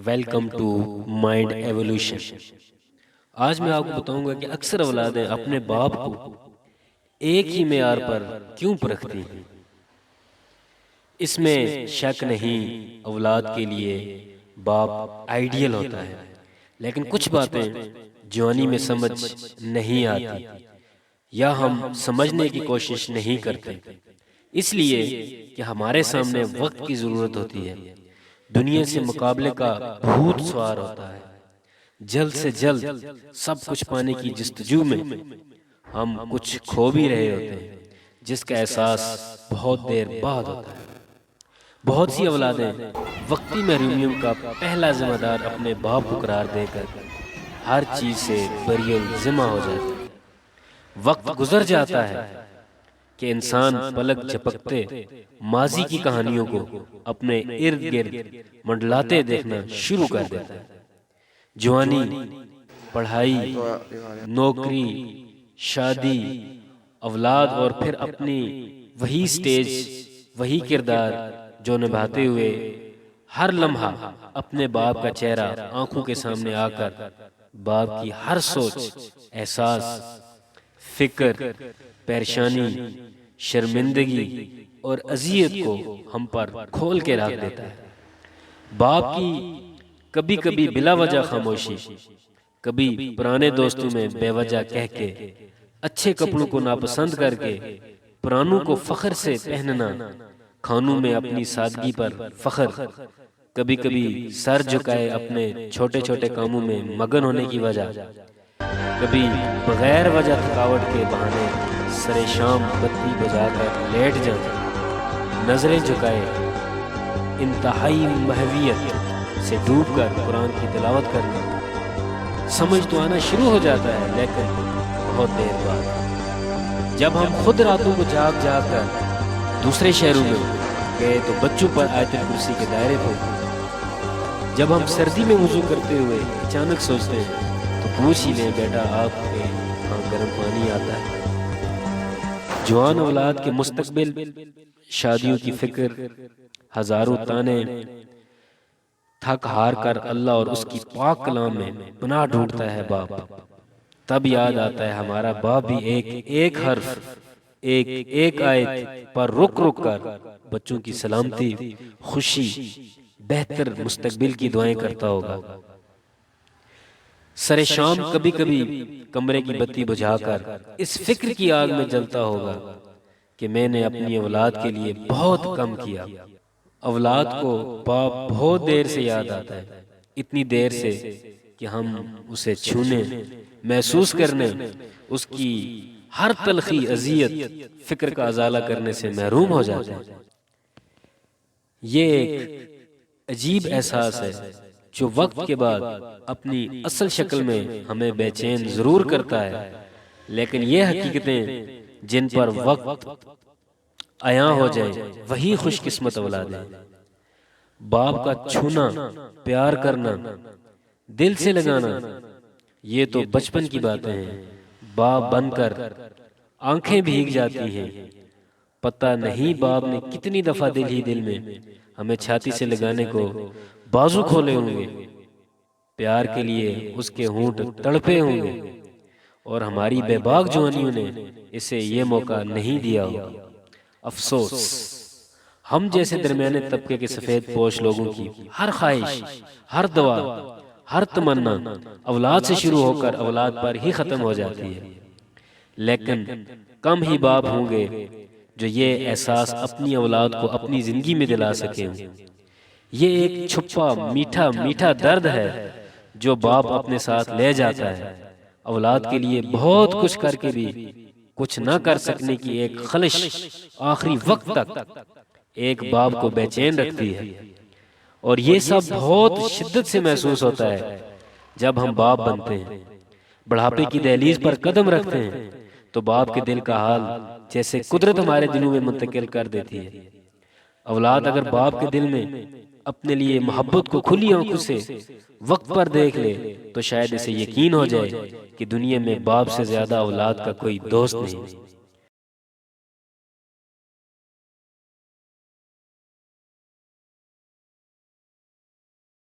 Welcome to mind evolution. आज मैं आपको बताऊंगा कि अक्सर औलादें अपने बाप को एक ही मेयार पर क्यों परखती हैं। इसमें शक नहीं, औलाद के लिए बाप आइडियल होता है, लेकिन कुछ बातें जवानी में समझ नहीं आती या हम समझने की कोशिश नहीं करते, इसलिए कि हमारे सामने वक्त की जरूरत होती है। दुनिया से मुकाबले का भूत सवार होता है। जल्द से जल्द सब कुछ पाने की जस्तजू में हम कुछ खो भी रहे होते हैं, जिसका एहसास बहुत देर बाद होता है। बहुत सी औलादें वक्ती महरूमियत का पहला जिम्मेदार अपने बाप को करार देकर हर चीज से बरियल जिम्मा हो जाती है। वक्त गुजर जाता है कि इंसान पलक झपकते माजी की कहानियों को अपने इर्द गिर्द मंडलाते देखना शुरू कर देता है। जवानी, पढ़ाई, नौकरी, शादी, औलाद और फिर अपनी वही स्टेज, वही किरदार जो निभाते हुए हर लम्हा अपने बाप का चेहरा आंखों के सामने आकर बाप की हर सोच, एहसास, फिक्र, परेशानी, शर्मिंदगी और अजियत को हम पर खोल के रख देता है। बाप की कभी कभी बिला वजह खामोशी, कभी पुराने दोस्तों में बेवजह कह के, अच्छे कपड़ों को नापसंद करके पुरानों को फख्र से पहनना, खानों में अपनी सादगी पर फख्र, कभी कभी सर झुकाए अपने छोटे छोटे कामों में मगन होने की वजह, कभी बगैर वजह थकावट के बहाने सरे शाम बत्ती बजाकर लेट जाना, नजरें झुकाए इंतहाई महवियत से डूबकर कुरान की तिलावत करना। समझ तो आना शुरू हो जाता है, लेकिन बहुत देर बाद जब हम खुद रातों को जाग जाग कर दूसरे शहरों में गए तो बच्चों पर आयतुल कुर्सी के दायरे थे। जब हम सर्दी में वुजू करते हुए अचानक सोचते हैं तो पूछ ही लें, बेटा आपके यहाँ गर्म पानी आता है। जवान औलाद के मुस्तकबिल, शादियों की फिक्र, हजारों ताने, थक हार कर अल्लाह और उसकी पाक कलाम में पनाह ढूंढता है बाप। तब याद आता है हमारा बाप भी एक एक हर्फ, एक एक आयत पर रुक रुक कर बच्चों की सलामती, खुशी, बेहतर मुस्तकबिल की दुआएं करता होगा। सरे शाम कभी कभी कमरे की बत्ती बुझाकर इस फिक्र की आग में जलता होगा कि मैंने अपनी औलाद के लिए बहुत कम किया। औलाद को बाप बहुत देर से याद आता है, इतनी देर से कि हम उसे छूने, महसूस करने, उसकी हर तलखी, अजियत, फिक्र का अजाला करने से महरूम हो जाते हैं। ये एक अजीब एहसास है जो वक्त के बाद अपनी असल शक्ल में हमें बेचैन जरूर करता है, लेकिन ये हकीकतें जिन पर वक्त आया हो जाए वही खुशकिस्मत औलाद है। बाप का छूना, प्यार करना, दिल से लगाना, ये तो बचपन की बातें हैं। बाप बनकर आंखें भीग जाती हैं। पता नहीं बाप ने कितनी दफा दिल ही दिल में हमें छाती से लगाने को बाजू खोले होंगे, प्यार के लिए उसके होंठ तड़पे होंगे और हमारी बेबाक जवानियों ने इसे ये मौका नहीं दिया होगा। अफसोस, हम जैसे दरमियाने तबके के सफेद पोश लोगों की हर ख्वाहिश, हर दुआ, हर तमन्ना औलाद से शुरू होकर औलाद पर ही खत्म हो जाती है। लेकिन कम ही बाप होंगे जो ये एहसास अपनी औलाद को अपनी जिंदगी में दिला सके। ये एक छुपा मीठा मीठा दर्द है जो बाप अपने साथ ले जाता है। औलाद के लिए बहुत कुछ करके भी कुछ न कर सकने की एक खलिश आखिरी वक्त तक एक बाप को बेचैन रखती है, और ये सब बहुत शिद्दत से महसूस होता है जब हम बाप बनते हैं। बुढ़ापे की दहलीज पर कदम रखते हैं तो बाप के दिल का हाल जैसे कुदरत हमारे दिलों में मुंतकिल कर देती है। औलाद अगर बाप के दिल में अपने लिए मोहब्बत को खुली आंखों से वक्त पर देख ले तो शायद इसे यकीन हो जाए कि दुनिया में बाप से ज्यादा औलाद का कोई दोस्त नहीं।